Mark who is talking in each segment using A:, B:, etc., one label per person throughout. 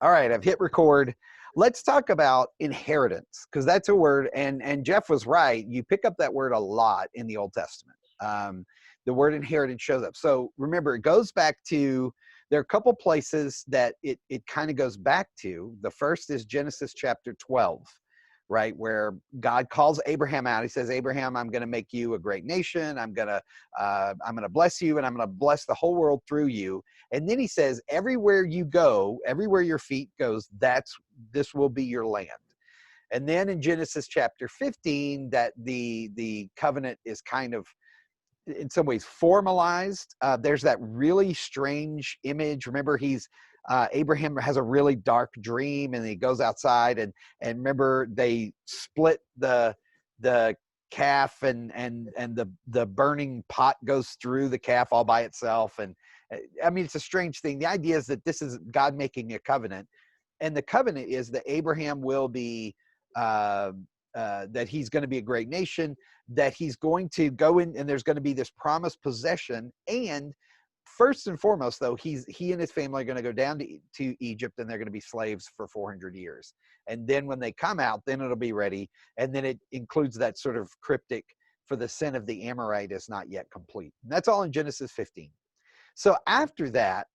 A: All right, I've hit record. Let's talk about inheritance, because that's a word, and Jeff was right. You pick up that word a lot in the Old Testament. The word inheritance shows up. So remember, it goes back to, there are a couple places that it kind of goes back to. The first is Genesis chapter 12, right, where God calls Abraham out. He says, Abraham, I'm going to make you a great nation. I'm going to bless you, and I'm going to bless the whole world through you. And then he says, everywhere you go, everywhere your feet goes, this will be your land. And then in Genesis chapter 15, that the covenant is kind of in some ways formalized. There's that really strange image. Remember, Abraham has a really dark dream, and he goes outside, and remember, they split the calf, and the burning pot goes through the calf all by itself. And I mean, it's a strange thing. The idea is that this is God making a covenant, and the covenant is that Abraham will be that he's going to be a great nation, that he's going to go in, and there's going to be this promised possession. And first and foremost, though, he and his family are going to go down to Egypt, and they're going to be slaves for 400 years. And then when they come out, then it'll be ready. And then it includes that sort of cryptic, for the sin of the Amorite is not yet complete. And that's all in Genesis 15. So after that,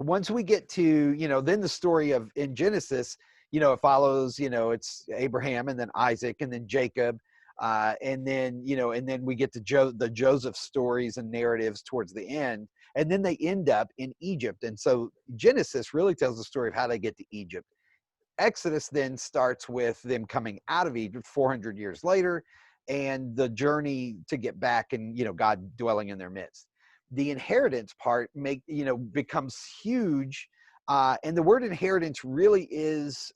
A: once we get to, then the story of in Genesis, it follows, it's Abraham, and then Isaac, and then Jacob. And then we get to the Joseph stories and narratives towards the end. And then they end up in Egypt. And so Genesis really tells the story of how they get to Egypt. Exodus then starts with them coming out of Egypt 400 years later, and the journey to get back, and, God dwelling in their midst. The inheritance part becomes huge. And the word inheritance really is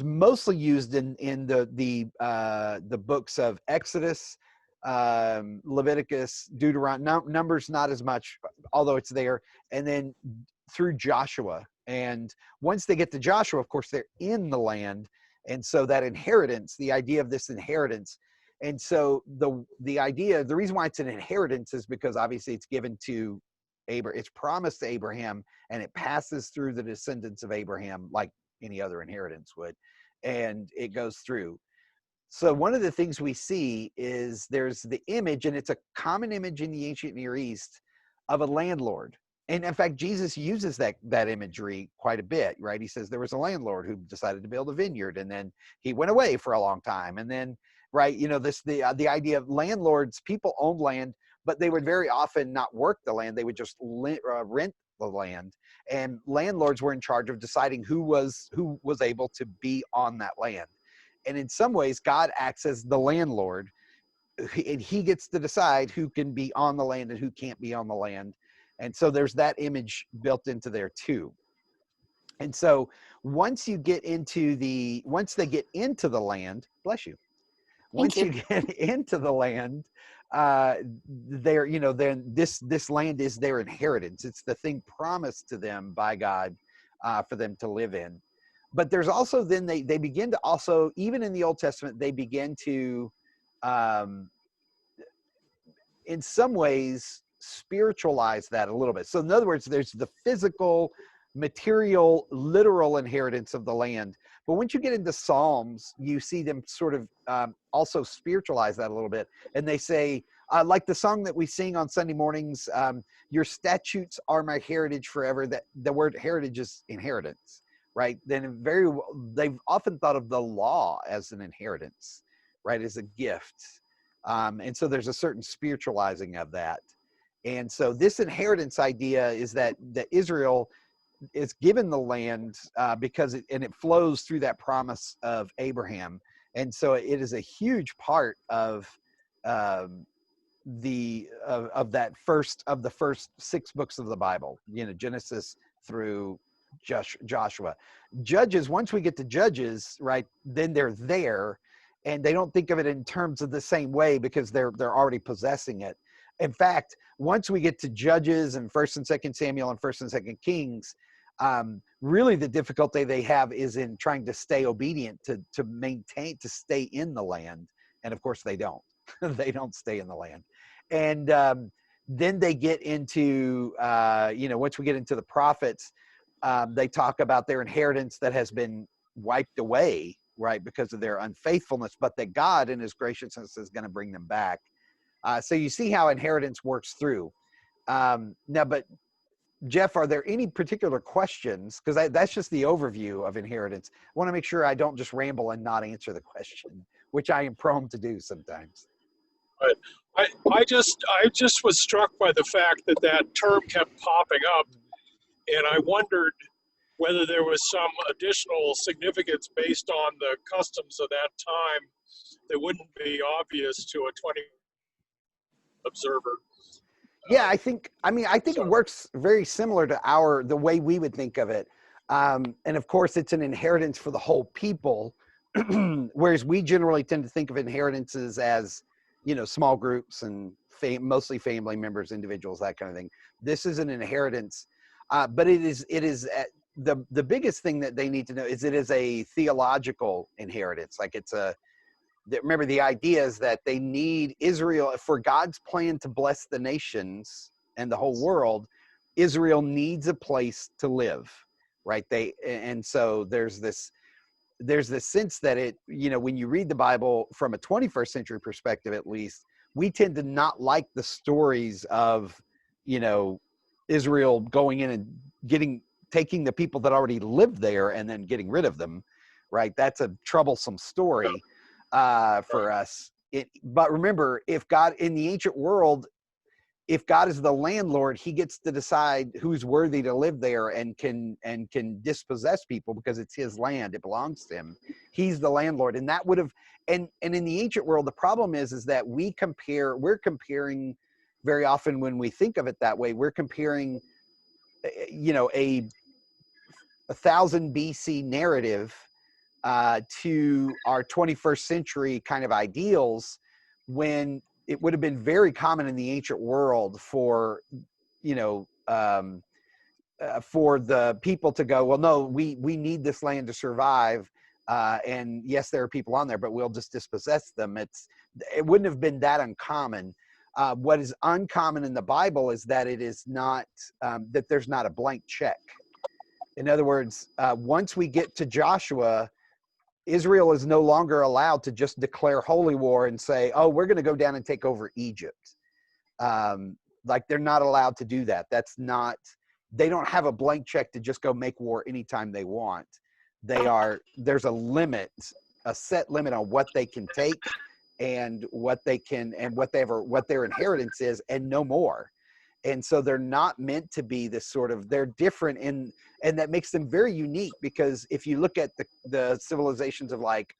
A: mostly used in the books of Exodus, Leviticus, Deuteronomy, Numbers not as much, although it's there, and then through Joshua. And once they get to Joshua, of course, they're in the land. And so that inheritance, the idea of this inheritance, and so the reason why it's an inheritance is because obviously it's given to Abraham, it's promised to Abraham, and it passes through the descendants of Abraham like any other inheritance would, and it goes through. So one of the things we see is there's the image, and it's a common image in the ancient Near East, of a landlord. And in fact, Jesus uses that imagery quite a bit, right? He says there was a landlord who decided to build a vineyard, and then he went away for a long time. And then, right, the idea of landlords, people owned land, but they would very often not work the land. They would just rent the land, and landlords were in charge of deciding who was able to be on that land. And in some ways, God acts as the landlord, and he gets to decide who can be on the land and who can't be on the land. And so there's that image built into there too. And so once they get into the land, bless you. Once you get into the land, then this land is their inheritance. It's the thing promised to them by God for them to live in. But there's also, then they begin to also, even in the Old Testament, they begin to, in some ways, spiritualize that a little bit. So in other words, there's the physical, material, literal inheritance of the land. But once you get into Psalms, you see them sort of also spiritualize that a little bit. And they say, like the song that we sing on Sunday mornings, your statutes are my heritage forever. That the word heritage is inheritance, right? Then they've often thought of the law as an inheritance, right, as a gift. And so there's a certain spiritualizing of that. And so this inheritance idea is that Israel is given the land because it flows through that promise of Abraham. And so it is a huge part of the first 6 books of the Bible, Genesis through Joshua. Judges, once we get to Judges, right, then they're there, and they don't think of it in terms of the same way because they're already possessing it. In fact, once we get to Judges and 1st and 2nd Samuel and 1st and 2nd Kings, really the difficulty they have is in trying to stay obedient, to stay in the land. And of course they don't. They don't stay in the land. And Then they get into, once we get into the prophets, they talk about their inheritance that has been wiped away, right, because of their unfaithfulness, but that God in his graciousness is going to bring them back. So you see how inheritance works through. Now, but Jeff, are there any particular questions? Because that's just the overview of inheritance. I want to make sure I don't just ramble and not answer the question, which I am prone to do sometimes.
B: But I just was struck by the fact that that term kept popping up, and I wondered whether there was some additional significance based on the customs of that time that wouldn't be obvious to a 20 observer.
A: Yeah, I think it
B: So,
A: works very similar to the way we would think of it. And of course, it's an inheritance for the whole people, whereas we generally tend to think of inheritances as, small groups and mostly family members, individuals, that kind of thing. This is an inheritance, but the biggest thing that they need to know is it is a theological inheritance. Like remember, the idea is that they need Israel for God's plan to bless the nations and the whole world. Israel needs a place to live, right? And so there's this sense that when you read the Bible from a 21st century perspective, at least, we tend to not like the stories of, Israel going in and taking the people that already lived there and then getting rid of them, right? That's a troublesome story for us. But remember, if God in the ancient world, if God is the landlord, he gets to decide who's worthy to live there and can dispossess people because it's his land. It belongs to him. He's the landlord. And that would have, and in the ancient world, the problem is that we're comparing very often when we think of it that way, we're comparing, a 1000 BC narrative to our 21st century kind of ideals, when it would have been very common in the ancient world for, for the people to go, well, no, we need this land to survive. And yes, there are people on there, but we'll just dispossess them. It wouldn't have been that uncommon. What is uncommon in the Bible is that it is not, that there's not a blank check. In other words, once we get to Joshua, Israel is no longer allowed to just declare holy war and say, oh, we're going to go down and take over Egypt. Like, they're not allowed to do that. They don't have a blank check to just go make war anytime they want. There's a set limit on what they can take and what their inheritance is, and no more. And so they're not meant to be this sort of, they're different and that makes them very unique, because if you look at the civilizations of like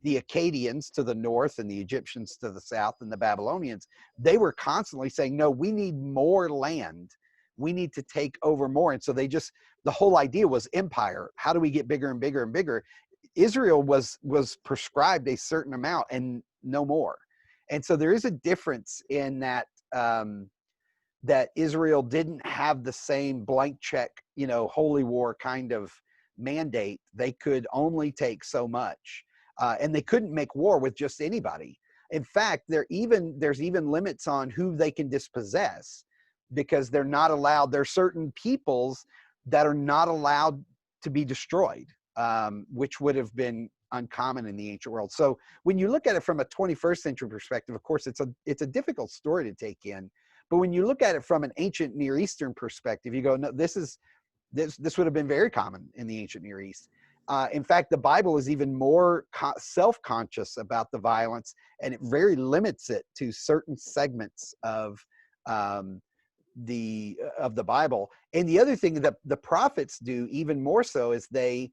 A: the Akkadians to the north and the Egyptians to the south and the Babylonians, they were constantly saying, no, we need more land. We need to take over more. And so the whole idea was empire. How do we get bigger and bigger and bigger? Israel was prescribed a certain amount and no more. And so there is a difference in that, that Israel didn't have the same blank check, holy war kind of mandate. They could only take so much, and they couldn't make war with just anybody. In fact, there's even limits on who they can dispossess, because they're not allowed. There are certain peoples that are not allowed to be destroyed, which would have been uncommon in the ancient world. So when you look at it from a 21st century perspective, of course, it's a difficult story to take in. But when you look at it from an ancient Near Eastern perspective, you go, no, this would have been very common in the ancient Near East. In fact, the Bible is even more self-conscious about the violence, and it very limits it to certain segments of the Bible. And the other thing that the prophets do even more so is they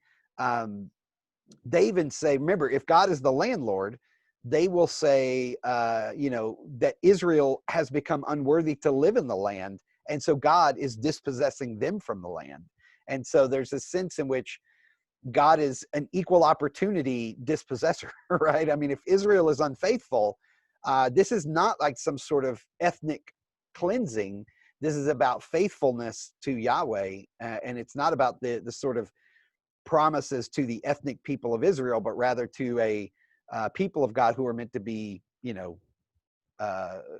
A: even say, remember, if God is the landlord, they will say, that Israel has become unworthy to live in the land. And so God is dispossessing them from the land. And so there's a sense in which God is an equal opportunity dispossessor, right? I mean, if Israel is unfaithful, this is not like some sort of ethnic cleansing. This is about faithfulness to Yahweh. And it's not about the sort of promises to the ethnic people of Israel, but rather to a people of God who are meant to be,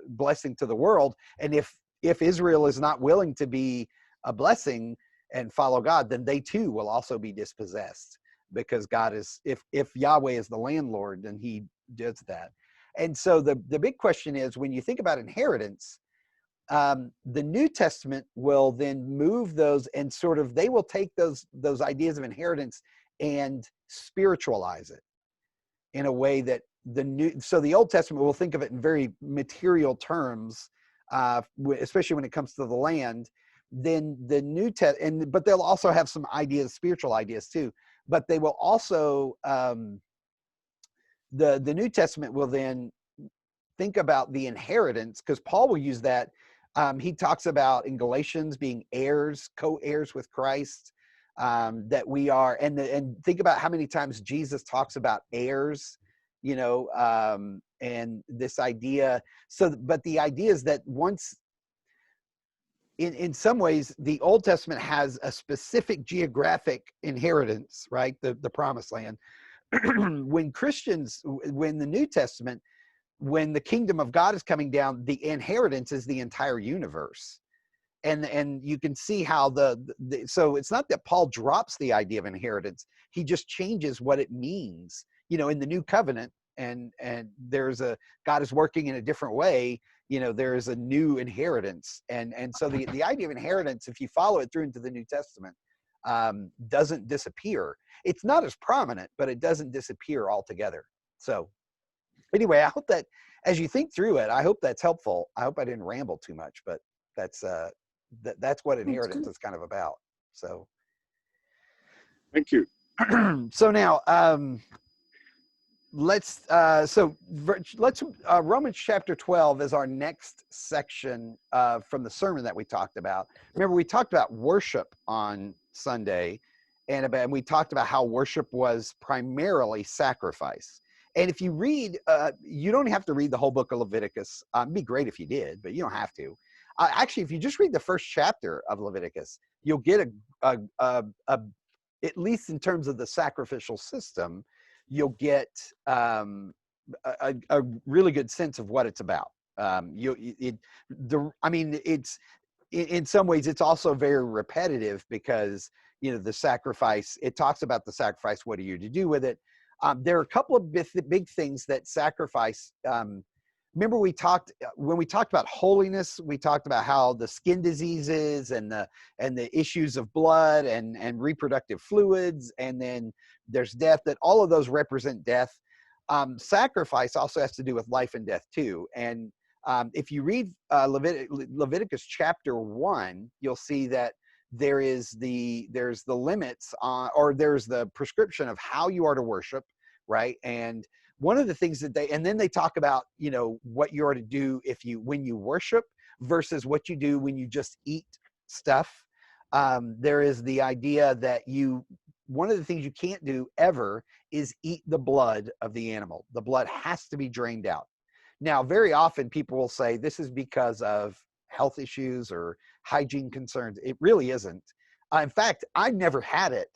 A: blessing to the world. And if Israel is not willing to be a blessing and follow God, then they too will also be dispossessed, because God is, if Yahweh is the landlord, then he does that. And so the big question is, when you think about inheritance, the New Testament will then move those, and sort of, they will take those ideas of inheritance and spiritualize it in a way that so the Old Testament will think of it in very material terms, especially when it comes to the land. Then the New Testament, but they'll also have some ideas, spiritual ideas too. But they will also, the New Testament will then think about the inheritance, because Paul will use that. He talks about in Galatians being heirs, co-heirs with Christ, that we are, and think about how many times Jesus talks about heirs, and this idea. So, but the idea is that once, in some ways, the Old Testament has a specific geographic inheritance, right? The promised land. When the New Testament, when the kingdom of God is coming down, the inheritance is the entire universe. And you can see how so it's not that Paul drops the idea of inheritance, he just changes what it means, in the new covenant. And God is working in a different way. There is a new inheritance. And so the idea of inheritance, if you follow it through into the New Testament, doesn't disappear. It's not as prominent, but it doesn't disappear altogether. So anyway, I hope that as you think through it, I hope that's helpful. I hope I didn't ramble too much, but that's what inheritance is kind of about. So
B: Thank you.
A: So now, let's Romans chapter 12 is our next section from the sermon that we talked about. Remember, we talked about worship on Sunday, and we talked about how worship was primarily sacrifice. And if you read, you don't have to read the whole book of Leviticus. It'd be great if you did, but you don't have to. Actually, if you just read the first chapter of Leviticus, you'll get at least in terms of the sacrificial system, you'll get a really good sense of what it's about. It's in some ways it's also very repetitive, because the sacrifice. It talks about the sacrifice. What are you to do with it? There are a couple of big things that sacrifice. Remember, when we talked about holiness, we talked about how the skin diseases and the issues of blood and reproductive fluids, and then there's death, that all of those represent death. Sacrifice also has to do with life and death too. And if you read Leviticus chapter 1, you'll see that there's the limits or there's the prescription of how you are to worship, right? And one of the things that then they talk about, what you are to do when you worship versus what you do when you just eat stuff. There is the idea that one of the things you can't do ever is eat the blood of the animal. The blood has to be drained out. Now, very often people will say this is because of health issues or hygiene concerns. It really isn't. In fact, I've never had it.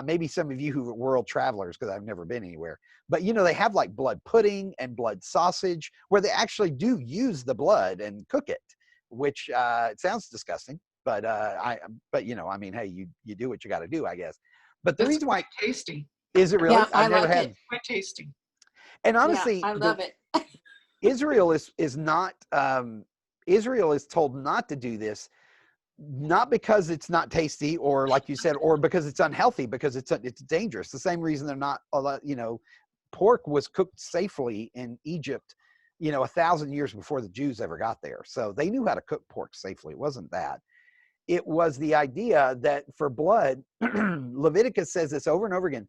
A: Maybe some of you who are world travelers, because I've never been anywhere. But, they have like blood pudding and blood sausage where they actually do use the blood and cook it, which it sounds disgusting. But, hey, you do what you got to do, I guess. But the reason why.
C: Tasty.
A: Is it really?
C: Yeah,
A: I've never had.
C: It's quite tasty.
A: And honestly,
C: I love it.
A: Israel is not. Israel is told not to do this, not because it's not tasty, or like you said, or because it's unhealthy, because it's dangerous. The same reason they're not. Pork was cooked safely in Egypt, 1,000 years before the Jews ever got there. So they knew how to cook pork safely. It wasn't that. It was the idea that for blood, Leviticus says this over and over again.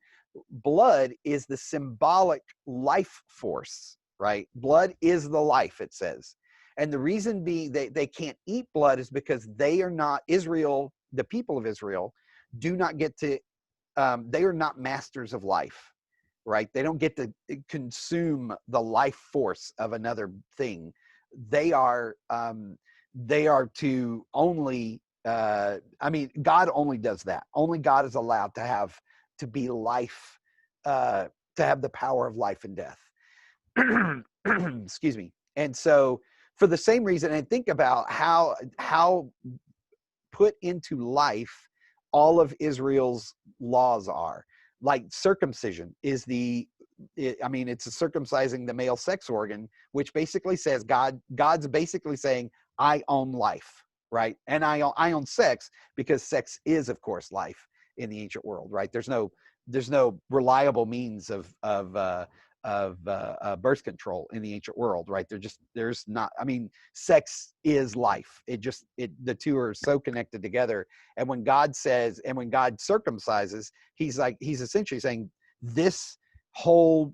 A: Blood is the symbolic life force, right? Blood is the life, it says. And the reason they can't eat blood is because they are not Israel. The people of Israel do not get to. They are not masters of life, right? They don't get to consume the life force of another thing. They are to only. God only does that. Only God is allowed to be life, to have the power of life and death. Excuse me. And so for the same reason, and think about how put into life all of Israel's laws are. Like circumcision is it's a circumcising the male sex organ, which basically says God's basically saying, I own life, right? And I own sex, because sex is, of course, life in the ancient world, right? There's no reliable means of birth control in the ancient world, right? There's not. I mean, sex is life. The two are so connected together. And when God says, and when God circumcises, he's essentially saying, this whole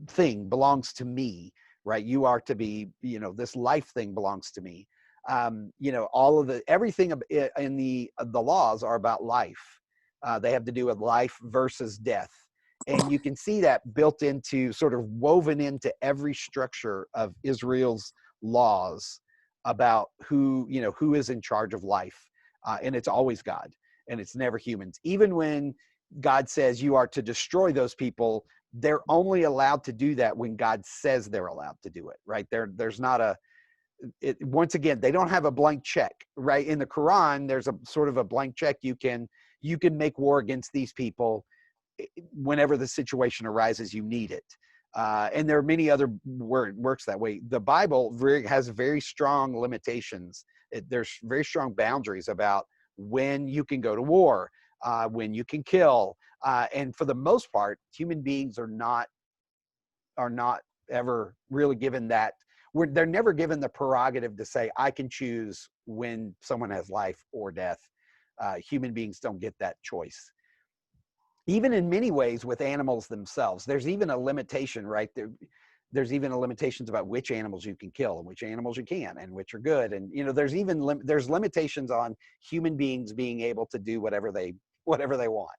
A: thing belongs to me, right? You are to be, this life thing belongs to me. All of everything in the laws are about life. They have to do with life versus death. And you can see that built into, sort of woven into every structure of Israel's laws about who is in charge of life. And it's always God, and it's never humans. Even when God says you are to destroy those people, they're only allowed to do that when God says they're allowed to do it, right? There's not once again, they don't have a blank check, right? In the Quran, there's a sort of a blank check. You can make war against these people whenever the situation arises, you need it. And there are many other works that way. The Bible has very strong limitations. There's very strong boundaries about when you can go to war, when you can kill. And for the most part, human beings are not ever really given that. They're never given the prerogative to say, I can choose when someone has life or death. Human beings don't get that choice. Even in many ways with animals themselves, there's even a limitation, right? There's even a limitations about which animals you can kill and which animals you can, and which are good. And there's limitations on human beings being able to do whatever they want.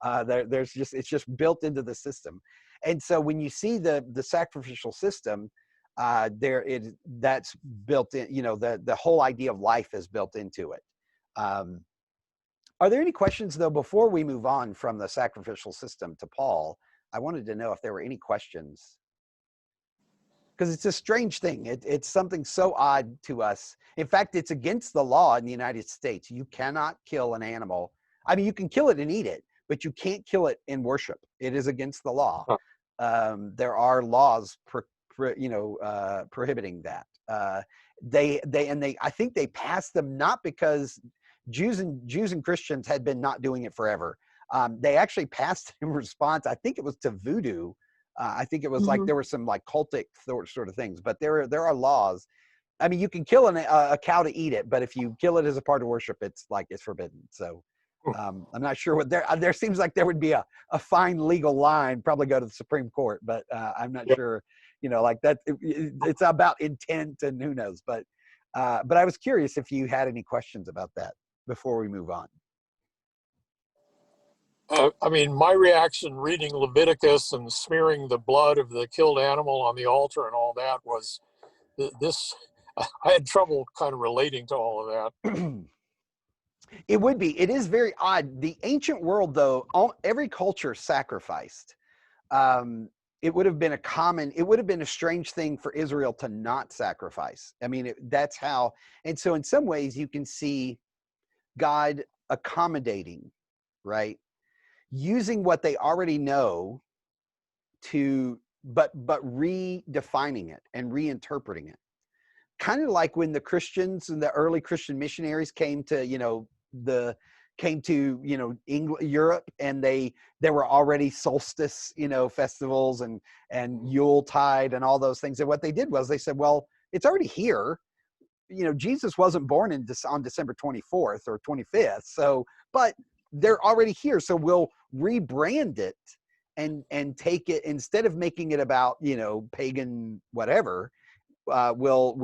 A: It's just built into the system. And so when you see the sacrificial system, that's built in. The whole idea of life is built into it. Are there any questions, though, before we move on from the sacrificial system to Paul? I wanted to know if there were any questions, because it's a strange thing. It's something so odd to us. In fact, it's against the law in the United States. You cannot kill an animal. I mean, you can kill it and eat it, but you can't kill it in worship. It is against the law. There are laws prohibiting that. I think they passed them not because Jews and Christians had been not doing it forever. They actually passed in response, I think it was to voodoo. I think it was like there were some like cultic sort of things, but there are laws. I mean, you can kill a cow to eat it, but if you kill it as a part of worship, it's forbidden. So I'm not sure what there seems like there would be a fine legal line, probably go to the Supreme Court, but I'm not sure, like that. It's about intent and who knows, but I was curious if you had any questions about that before we move on.
C: I mean, my reaction reading Leviticus and smearing the blood of the killed animal on the altar and all that was this. I had trouble kind of relating to all of that.
A: It is very odd. The ancient world, though, every culture sacrificed. It would have been a strange thing for Israel to not sacrifice. I mean, that's how. And so in some ways you can see God accommodating, right? Using what they already know but redefining it and reinterpreting it. Kind of like when the Christians and the early Christian missionaries came to England, Europe, and there were already solstice, festivals and Yuletide and all those things. And what they did was they said, well, it's already here. Jesus wasn't born on December 24th or 25th. So, but they're already here. So we'll rebrand it and take it, instead of making it about, pagan, whatever, we'll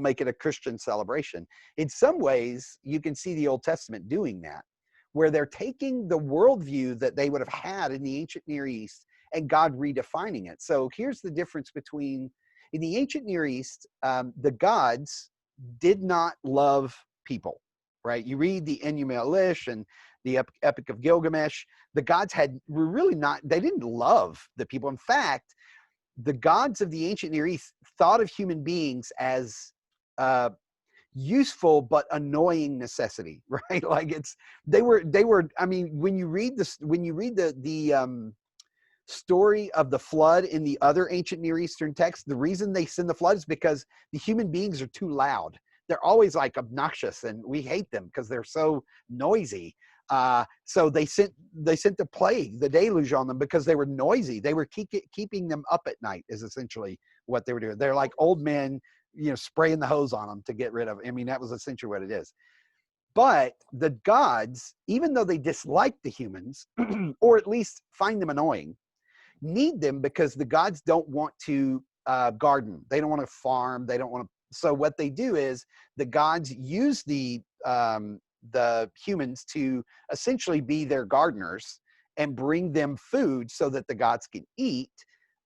A: make it a Christian celebration. In some ways, you can see the Old Testament doing that, where they're taking the worldview that they would have had in the ancient Near East and God redefining it. So here's the difference between, in the ancient Near East, the gods did not love people, right? You read the Enuma Elish and the Epic of Gilgamesh, the gods they didn't love the people. In fact, the gods of the ancient Near East thought of human beings as useful but annoying necessity, right? Like they were. I mean, when you read the story of the flood in the other ancient Near Eastern texts, the reason they send the flood is because the human beings are too loud. They're always like obnoxious, and we hate them because they're so noisy. So they sent the plague, the deluge on them because they were noisy. They were keeping them up at night is essentially what they were doing. They're like old men, spraying the hose on them to get rid of. I mean, that was essentially what it is. But the gods, even though they dislike the humans, or at least find them annoying, need them because the gods don't want to garden. They don't want to farm. They don't want to. So what they do is the gods use the humans to essentially be their gardeners and bring them food so that the gods can eat.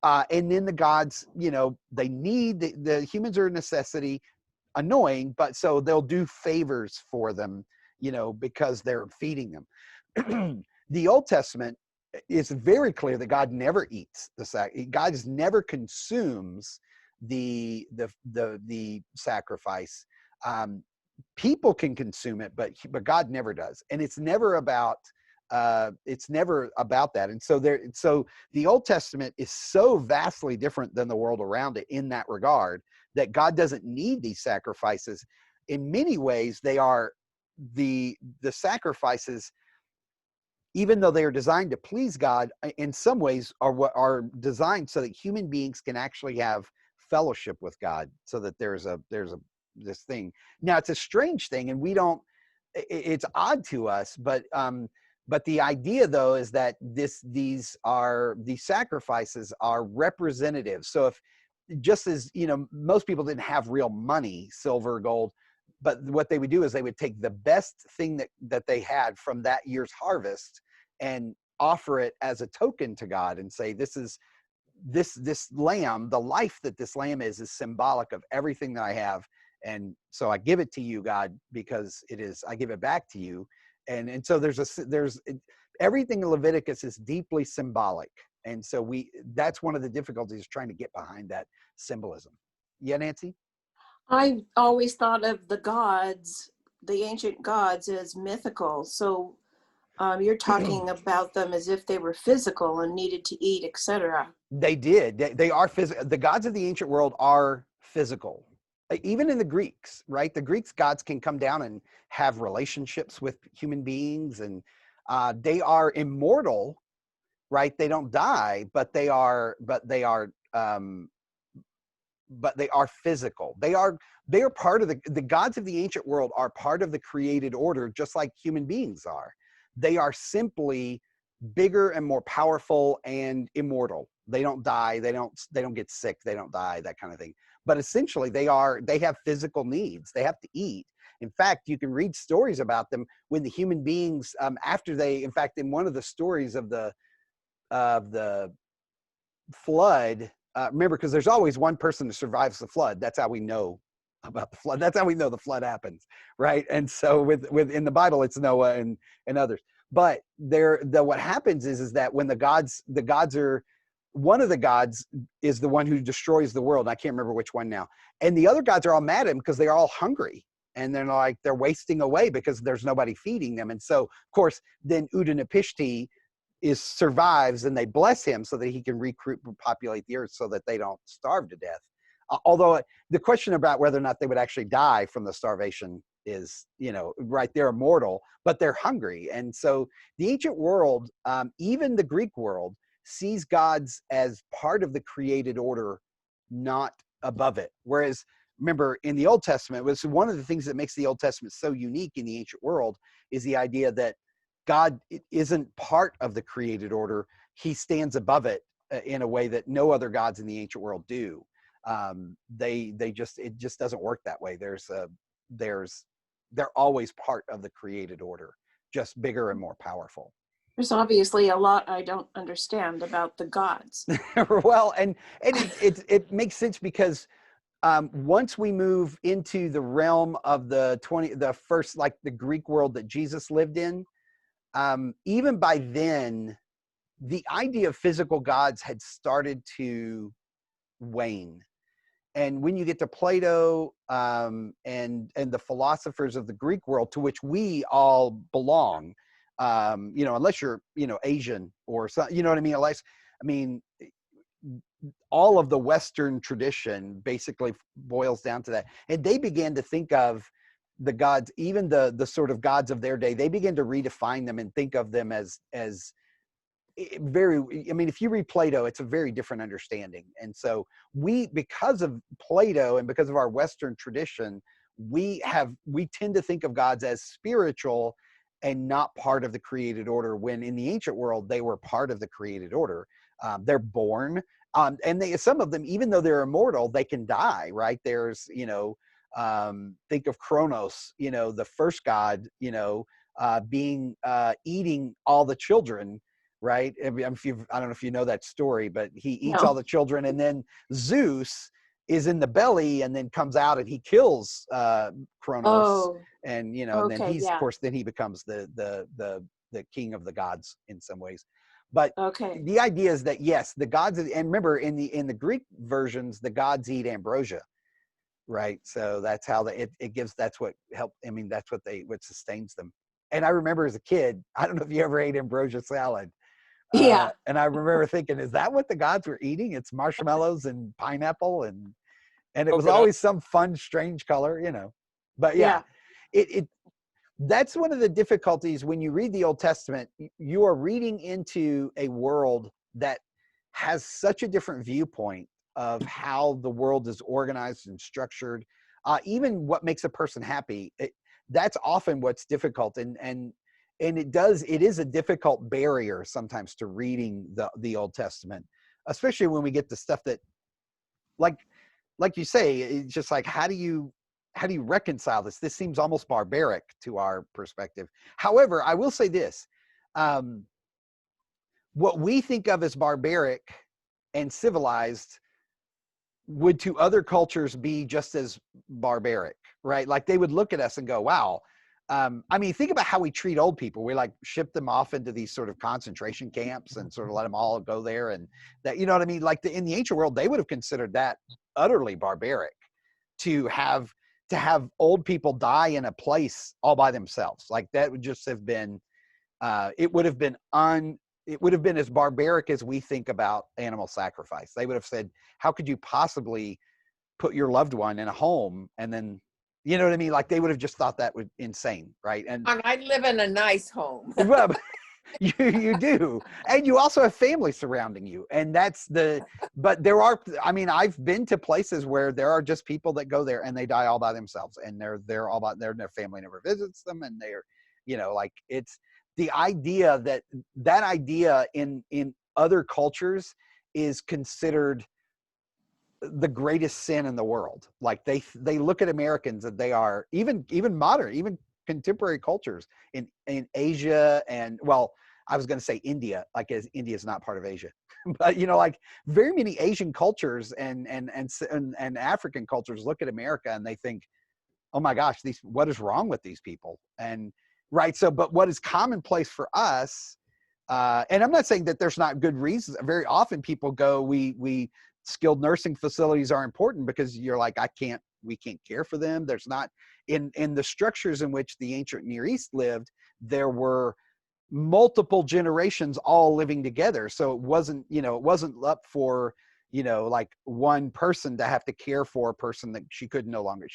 A: And then the gods, they need the humans are a necessity, annoying, but so they'll do favors for them, because they're feeding them. The Old Testament, it's very clear that God never eats the God never consumes the sacrifice. People can consume it, but God never does, and it's never about that. And so the Old Testament is so vastly different than the world around it in that regard, that God doesn't need these sacrifices. In many ways, they are the sacrifices, even though they are designed to please God, in some ways are designed so that human beings can actually have fellowship with God, so that there's this thing. Now, it's a strange thing, and it's odd to us, but the idea, though, is that these sacrifices are representative. So if, just as most people didn't have real money, silver, gold, but what they would do is they would take the best thing that they had from that year's harvest and offer it as a token to God and say, this lamb, the life that this lamb is symbolic of everything that I have. And so I give it to you, God, because I give it back to you. And so everything in Leviticus is deeply symbolic. And so that's one of the difficulties, trying to get behind that symbolism. Yeah, Nancy?
D: I always thought of the gods, the ancient gods, as mythical. So you're talking about them as if they were physical and needed to eat, etc.
A: They did. They are physical. The gods of the ancient world are physical. Even in the Greeks, right? The Greeks' gods can come down and have relationships with human beings, and they are immortal, right? They don't die, but they are physical. They are part of the gods of the ancient world are part of the created order, just like human beings are. They are simply bigger and more powerful and immortal. They don't die. They don't get sick. They don't die, that kind of thing. But essentially they have physical needs. They have to eat. In fact, you can read stories about them when the human beings, in fact, in one of the stories of the flood, remember, because there's always one person that survives the flood. That's how we know about the flood. That's how we know the flood happens, right? And so with in the Bible, it's Noah and others. But what happens is that when the gods are, one of the gods is the one who destroys the world. I can't remember which one now. And the other gods are all mad at him because they're all hungry. And they're wasting away because there's nobody feeding them. And so, of course, then Udanapishti survives, and they bless him so that he can repopulate the earth so that they don't starve to death. Although the question about whether or not they would actually die from the starvation is, right, they're immortal, but they're hungry. And so the ancient world, even the Greek world, sees gods as part of the created order, not above it. Whereas, remember, in the Old Testament, was one of the things that makes the Old Testament so unique in the ancient world is the idea that God isn't part of the created order. He stands above it in a way that no other gods in the ancient world do. It just doesn't work that way. They're always part of the created order, just bigger and more powerful.
D: There's obviously a lot I don't understand about the gods.
A: Well, and it makes sense because once we move into the realm of the first, like the Greek world that Jesus lived in, even by then, the idea of physical gods had started to wane. And when you get to Plato and the philosophers of the Greek world, to which we all belong, you know, unless you're, you know, Asian or something, you know what I mean? Unless, I mean, all of the Western tradition basically boils down to that. And they began to think of the gods, even the sort of gods of their day, they began to redefine them and think of them as very, I mean, if you read Plato, it's a very different understanding. And so we, because of Plato and because of our Western tradition, we tend to think of gods as spiritual and not part of the created order, when in the ancient world, they were part of the created order. They're born, and some of them, even though they're immortal, they can die, right? There's, you know, think of Kronos, you know, the first god, you know, eating all the children, right? I mean, I don't know if you know that story, but he eats all
D: No.
A: the children, and then Zeus is in the belly and then comes out and he kills Kronos,
D: Oh,
A: and you know, and then
D: okay,
A: he's, of
D: yeah,
A: course, then he becomes the king of the gods in some ways. But
D: okay.
A: the idea is that yes, the gods, and remember in the Greek versions, the gods eat ambrosia, right? So that's how it gives, that's what help. I mean, that's what sustains them. And I remember as a kid, I don't know if you ever ate ambrosia salad.
D: Yeah,
A: And I remember thinking, is that what the gods were eating? It's marshmallows and pineapple, and it was
C: Polka dot.
A: always some fun, strange color, you know. But yeah,
D: yeah,
A: it that's one of the difficulties when you read the Old Testament. You are reading into a world that has such a different viewpoint of how the world is organized and structured. Even what makes a person happy, that's often what's difficult, and it is a difficult barrier sometimes to reading the Old Testament, especially when we get to stuff that, like you say, it's just like, how do you reconcile this? This seems almost barbaric to our perspective. However, I will say this: um, what we think of as barbaric and civilized would to other cultures be just as barbaric, right? Like they would look at us and go, wow. I mean, think about how we treat old people. We like ship them off into these sort of concentration camps and sort of let them all go there. And that, you know what I mean? Like in the ancient world, they would have considered that utterly barbaric to have old people die in a place all by themselves. Like that would just have been, it would have been as barbaric as we think about animal sacrifice. They would have said, how could you possibly put your loved one in a home and then, you know what I mean? Like they would have just thought that was insane, right? And
E: And I live in a nice home.
A: well, you do, and you also have family surrounding you, and but there are, I mean, I've been to places where there are just people that go there and they die all by themselves, and they're all about their family never visits them, and they're, you know, like it's the idea that idea in other cultures is considered the greatest sin in the world. Like they look at Americans, and they are even modern, even contemporary cultures in Asia, and well, I was going to say India, like as India is not part of Asia, but you know, like very many Asian cultures and African cultures look at America and they think, oh my gosh, what is wrong with these people? And right, so but what is commonplace for us, and I'm not saying that there's not good reasons. Very often people go, we skilled nursing facilities are important because you're like, we can't care for them. There's not in the structures in which the ancient Near East lived, there were multiple generations all living together. So it wasn't up for, you know, like one person to have to care for a person that she could no longer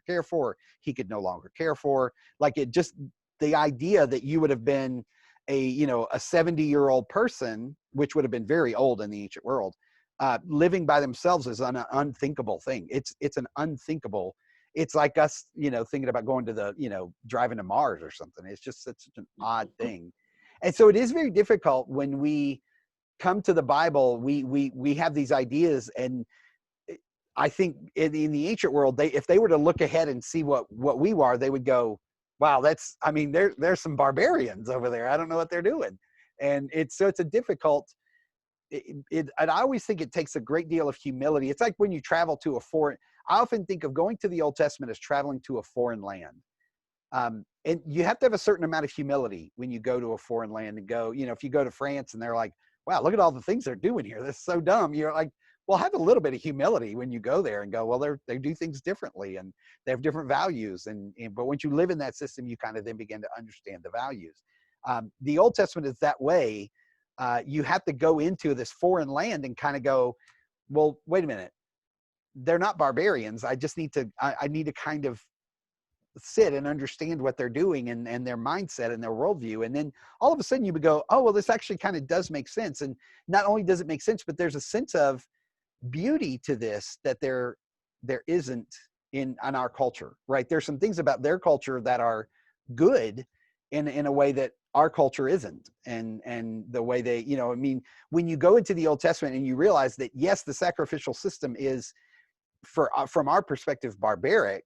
A: care for, he could no longer care for. Like it just, the idea that you would have been a 70-year-old person, which would have been very old in the ancient world, living by themselves is an unthinkable thing. It's an unthinkable. It's like us, you know, thinking about going to driving to Mars or something. It's just such an odd thing. And so it is very difficult when we come to the Bible. We have these ideas, and I think in the ancient world, if they were to look ahead and see what we are, they would go, wow, there's some barbarians over there. I don't know what they're doing. And it's a difficult, and I always think it takes a great deal of humility. It's like when you travel to I often think of going to the Old Testament as traveling to a foreign land. And you have to have a certain amount of humility when you go to a foreign land and go, you know, if you go to France and they're like, wow, look at all the things they're doing here. This is so dumb. You're like, well, have a little bit of humility when you go there and go, well, they do things differently and they have different values. But once you live in that system, you kind of then begin to understand the values. The Old Testament is that way. You have to go into this foreign land and kind of go, well, wait a minute. They're not barbarians. I just need to, I need to kind of sit and understand what they're doing and their mindset and their worldview. And then all of a sudden you would go, oh, well, this actually kind of does make sense. And not only does it make sense, but there's a sense of beauty to this that there isn't in our culture, right? There's some things about their culture that are good in a way that our culture isn't. And the way they, you know, I mean, when you go into the Old Testament and you realize that, yes, the sacrificial system is from our perspective, barbaric,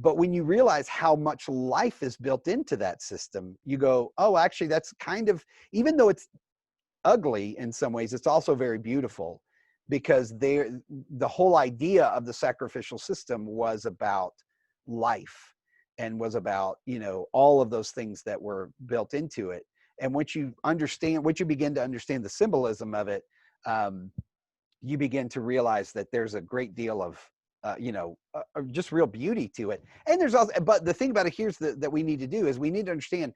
A: but when you realize how much life is built into that system, you go, oh, actually, that's kind of, even though it's ugly in some ways, it's also very beautiful, because the whole idea of the sacrificial system was about life and was about, you know, all of those things that were built into it. And once you begin to understand the symbolism of it, you begin to realize that there's a great deal of just real beauty to it. And there's also, but the thing about it here is that we need to do is we need to understand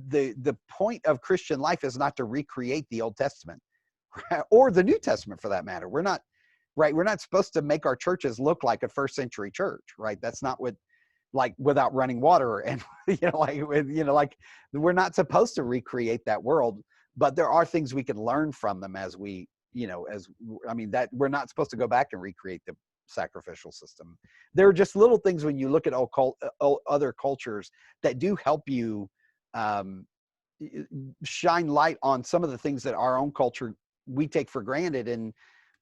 A: the point of Christian life is not to recreate the Old Testament or the New Testament for that matter. We're not supposed to make our churches look like a first century church, right? That's not what, like, without running water and, like we're not supposed to recreate that world, but there are things we can learn from them as we, that we're not supposed to go back and recreate the sacrificial system. There are just little things when you look at other cultures that do help you shine light on some of the things that our own culture, we take for granted, and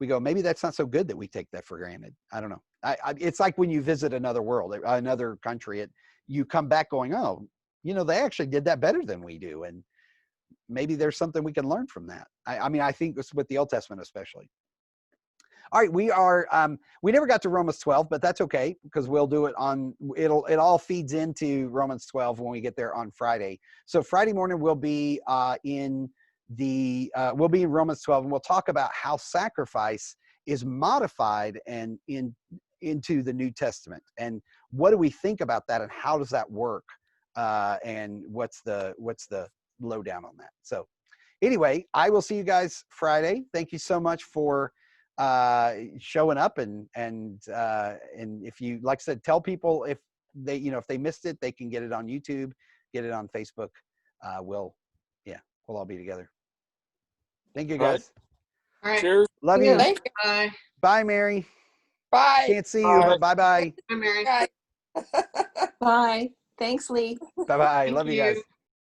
A: we go, maybe that's not so good that we take that for granted. I don't know. It's like when you visit another world, another country, you come back going, oh, they actually did that better than we do. And maybe there's something we can learn from that. I think it's with the Old Testament, especially. All right, we never got to Romans 12, but that's okay, because we'll do it it all feeds into Romans 12 when we get there on Friday. So Friday morning we'll be in Romans 12, and we'll talk about how sacrifice is modified and into the New Testament, and what do we think about that, and how does that work, and what's the lowdown on that. So anyway, I will see you guys Friday. Thank you so much for showing up, and if you, like I said, tell people if they missed it, they can get it on YouTube, get it on Facebook. We'll all be together. Thank you, guys.
F: All right.
C: Cheers.
A: Love you.
E: Thank you.
F: Bye.
A: Bye, Mary.
E: Bye.
A: Can't see you, but bye-bye.
F: Bye, Mary.
E: Bye.
D: Bye. Thanks, Lee.
A: Bye-bye.
F: Thank
A: Love you
F: you.
A: guys.